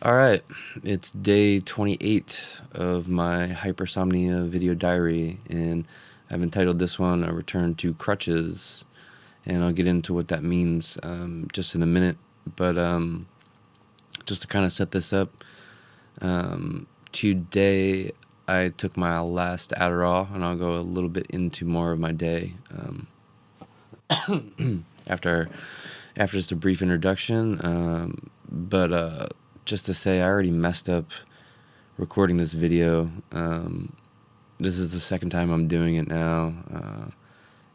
Alright, it's day 28 of my hypersomnia video diary, and I've entitled this one A Return to Crutches, and I'll get into what that means just in a minute, but just to kind of set this up, today I took my last Adderall, and I'll go a little bit into more of my day after just a brief introduction, but just to say, I already messed up recording this video. This is the second time I'm doing it now,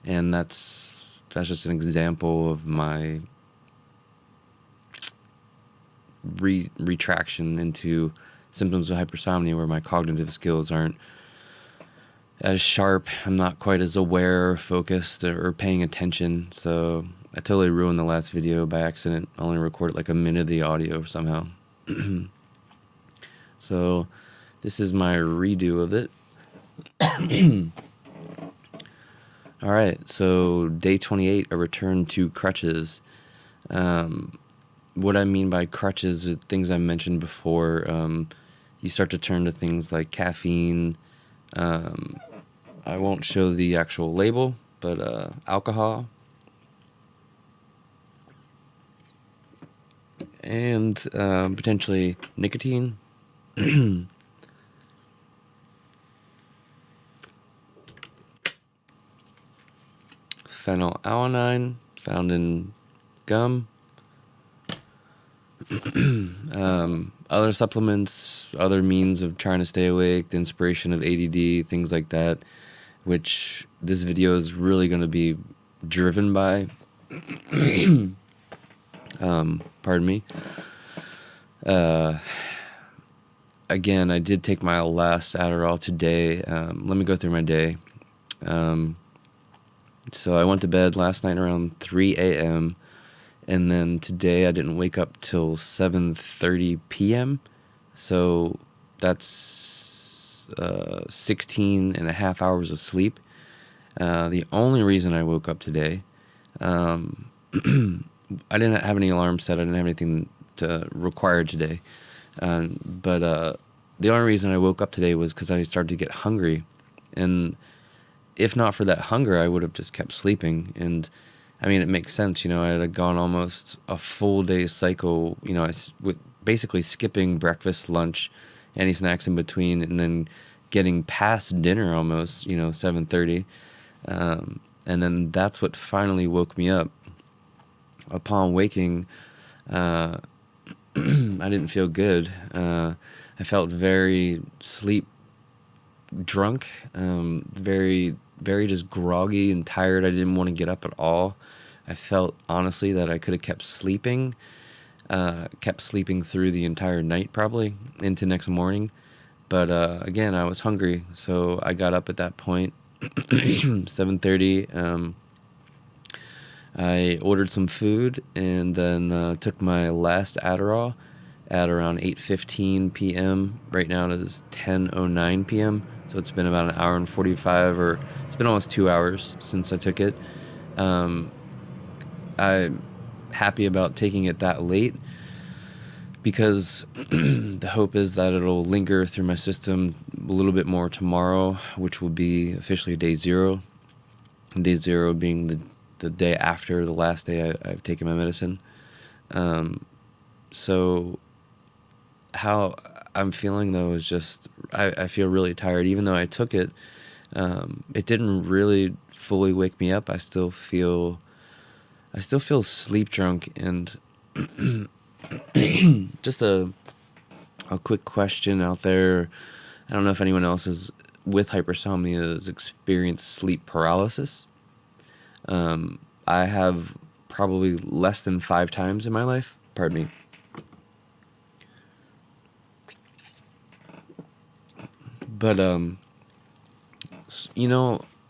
and that's just an example of my retraction into symptoms of hypersomnia, where my cognitive skills aren't as sharp. I'm not quite as aware or focused or paying attention, so I totally ruined the last video by accident. I only recorded like a minute of the audio somehow. So this is my redo of it. Alright, so day 28, a return to crutches. What I mean by crutches are things I mentioned before. You start to turn to things like caffeine. I won't show the actual label, but alcohol. And potentially nicotine. Phenylalanine, found in gum. Other supplements, other means of trying to stay awake, the inspiration of ADD, things like that, which this video is really going to be driven by. Pardon me. Again, I did take my last Adderall today. Let me go through my day. So I went to bed last night around 3 a.m. and then today I didn't wake up till 7:30 p.m. So that's 16 and a half hours of sleep. The only reason I woke up today, I didn't have any alarms set. I didn't have anything required today. But the only reason I woke up today was because I started to get hungry. And if not for that hunger, I would have just kept sleeping. And I mean, it makes sense. I had gone almost a full day's cycle, with basically skipping breakfast, lunch, any snacks in between, and then getting past dinner almost, 7:30. And then that's what finally woke me up. Upon waking, I didn't feel good. I felt very sleep drunk, very, very just groggy and tired. I didn't want to get up at all. I felt, honestly, that I could have kept sleeping through the entire night, probably, into next morning. But, again, I was hungry, so I got up at that point, 7:30, I ordered some food and then took my last Adderall at around 8:15 p.m. Right now it is 10:09 p.m. So it's been about an hour and 45, or it's been almost 2 hours since I took it. I'm happy about taking it that late because the hope is that it'll linger through my system a little bit more tomorrow, which will be officially day zero. Day zero being the day after the last day I've taken my medicine. So how I'm feeling, though, is just I feel really tired. Even though I took it, it didn't really fully wake me up. I still feel sleep drunk. And just a quick question out there. I don't know if anyone else is with hypersomnia has experienced sleep paralysis. I have probably less than 5 times in my life. Pardon me. But,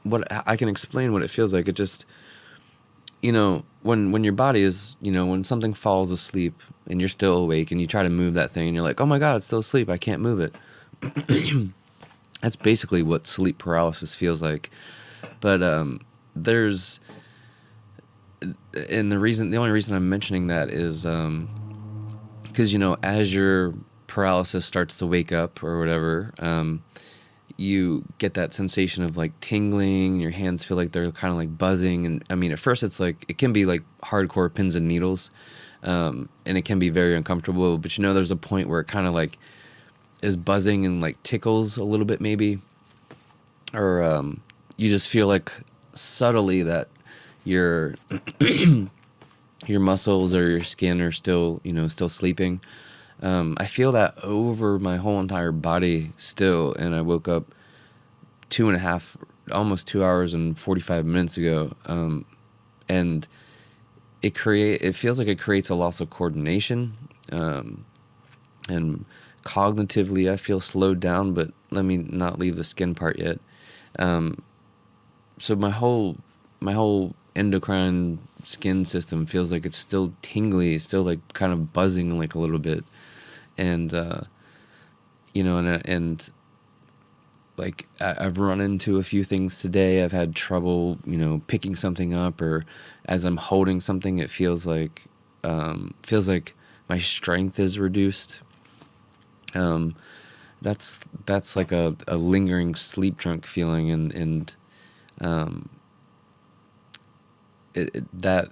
what I can explain what it feels like. It just, when your body is, when something falls asleep and you're still awake and you try to move that thing and you're like, oh my God, it's still asleep. I can't move it. That's basically what sleep paralysis feels like. But, there's, and the only reason I'm mentioning that is, because, as you're paralysis starts to wake up or whatever, you get that sensation of like tingling. Your hands feel like they're kind of like buzzing, and I mean, at first it's like it can be like hardcore pins and needles, and it can be very uncomfortable. But you know, there's a point where it kind of like is buzzing and like tickles a little bit maybe, or you just feel like subtly that your your muscles or your skin are still, you know, still sleeping. I feel that over my whole entire body still, and I woke up 2.5, almost 2 hours and 45 minutes ago, and it feels like it creates a loss of coordination, and cognitively I feel slowed down. But let me not leave the skin part yet. So my whole endocrine skin system feels like it's still tingly, still like kind of buzzing like a little bit. And, you know, and like I've run into a few things today. I've had trouble, you know, picking something up, or as I'm holding something, it feels like my strength is reduced. That's like a lingering sleep drunk feeling. And that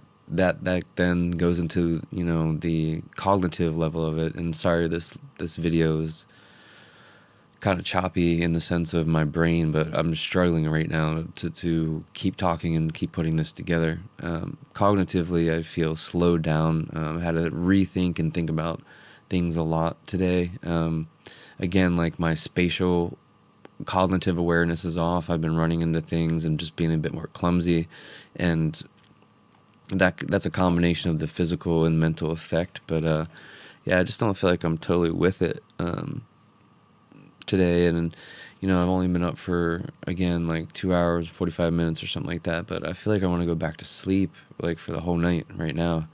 then goes into, you know, the cognitive level of it. And sorry, this video is kind of choppy in the sense of my brain, but I'm struggling right now to keep talking and keep putting this together. Cognitively, I feel slowed down. I had to rethink and think about things a lot today. Again, like my spatial cognitive awareness is off. I've been running into things and just being a bit more clumsy, and that's a combination of the physical and mental effect. But yeah, I just don't feel like I'm totally with it today. And you know, I've only been up for, again, like 2 hours 45 minutes or something like that, but I feel like I want to go back to sleep like for the whole night right now.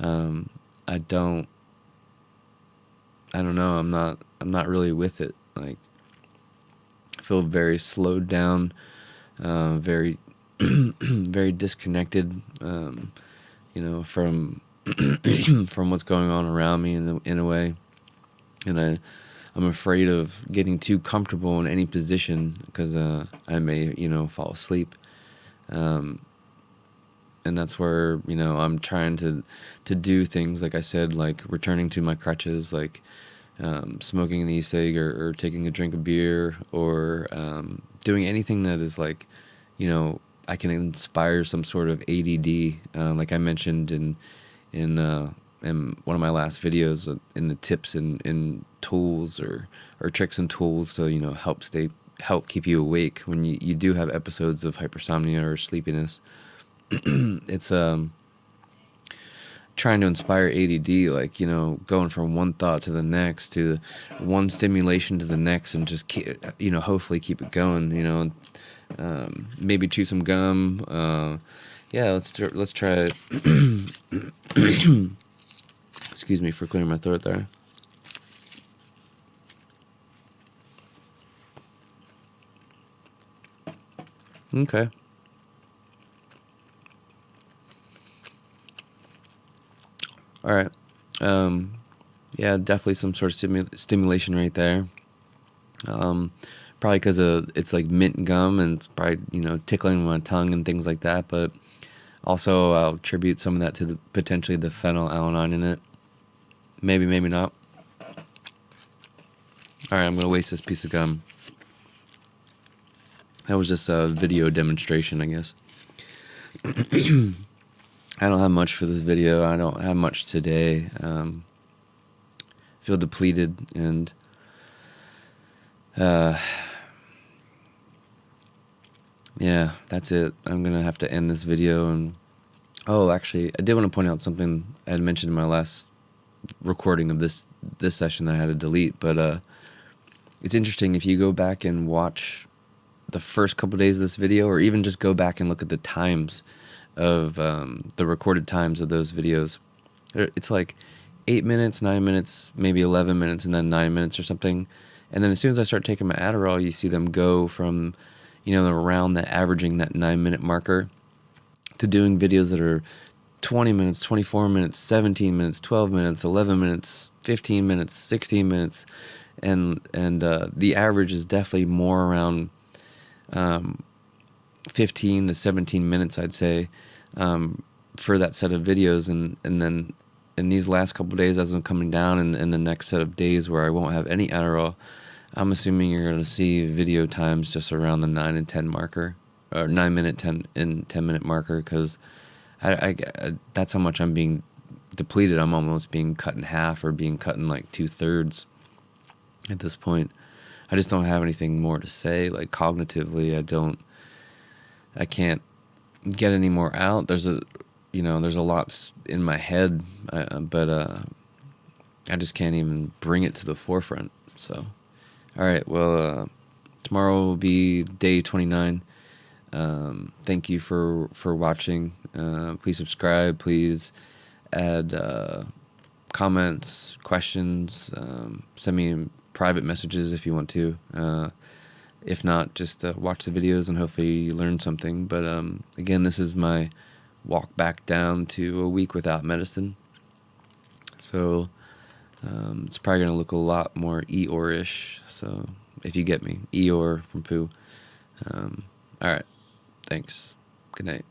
I don't know, I'm not really with it. Like, I feel very slowed down, very very disconnected, you know, from from what's going on around me in a way. And I'm afraid of getting too comfortable in any position because I may, you know, fall asleep. And that's where, you know, I'm trying to do things, like I said, like returning to my crutches, like smoking an e-cig, or taking a drink of beer, or doing anything that is like, you know, I can inspire some sort of ADD, like I mentioned in one of my last videos, in the tips and tools or tricks and tools to, you know, help keep you awake when you do have episodes of hypersomnia or sleepiness. It's trying to inspire ADD, like, you know, going from one thought to the next, to one stimulation to the next, and just you know, hopefully keep it going, you know. Maybe chew some gum. Yeah, let's try it. Excuse me for clearing my throat there. Okay. All right. Yeah, definitely some sort of stimulation right there. Probably because it's like mint gum, and it's probably, you know, tickling my tongue and things like that. But also, I'll attribute some of that to potentially the phenylalanine in it. Maybe, maybe not. All right, I'm gonna waste this piece of gum. That was just a video demonstration, I guess. I don't have much for this video. I don't have much today. Feel depleted, and yeah, that's it. I'm gonna have to end this video. And actually, I did want to point out something I had mentioned in my last recording of this session that I had to delete. But it's interesting if you go back and watch the first couple days of this video, or even just go back and look at the times of the recorded times of those videos. It's like 8 minutes, 9 minutes, maybe 11 minutes, and then 9 minutes or something. And then as soon as I start taking my Adderall, you see them go from, you know, around that, averaging that 9-minute marker, to doing videos that are 20 minutes, 24 minutes, 17 minutes, 12 minutes, 11 minutes, 15 minutes, 16 minutes, and the average is definitely more around 15 to 17 minutes, I'd say, for that set of videos. And then in these last couple of days, as I'm coming down, and the next set of days where I won't have any Adderall, I'm assuming you're going to see video times just around the 9 and 10 marker, or 9 minute, 10 and 10 minute marker, because I that's how much I'm being depleted. I'm almost being cut in half, or being cut in like 2/3 at this point. I just don't have anything more to say. Like cognitively, I can't get any more out. There's a lot in my head, but I just can't even bring it to the forefront. So, all right, well, tomorrow will be day 29. Thank you for watching. Please subscribe. Please add comments, questions. Send me private messages if you want to. If not, just watch the videos and hopefully you learn something. But again, this is my walk back down to a week without medicine. So it's probably going to look a lot more Eeyore-ish. So if you get me, Eeyore from Pooh. All right. Thanks. Good night.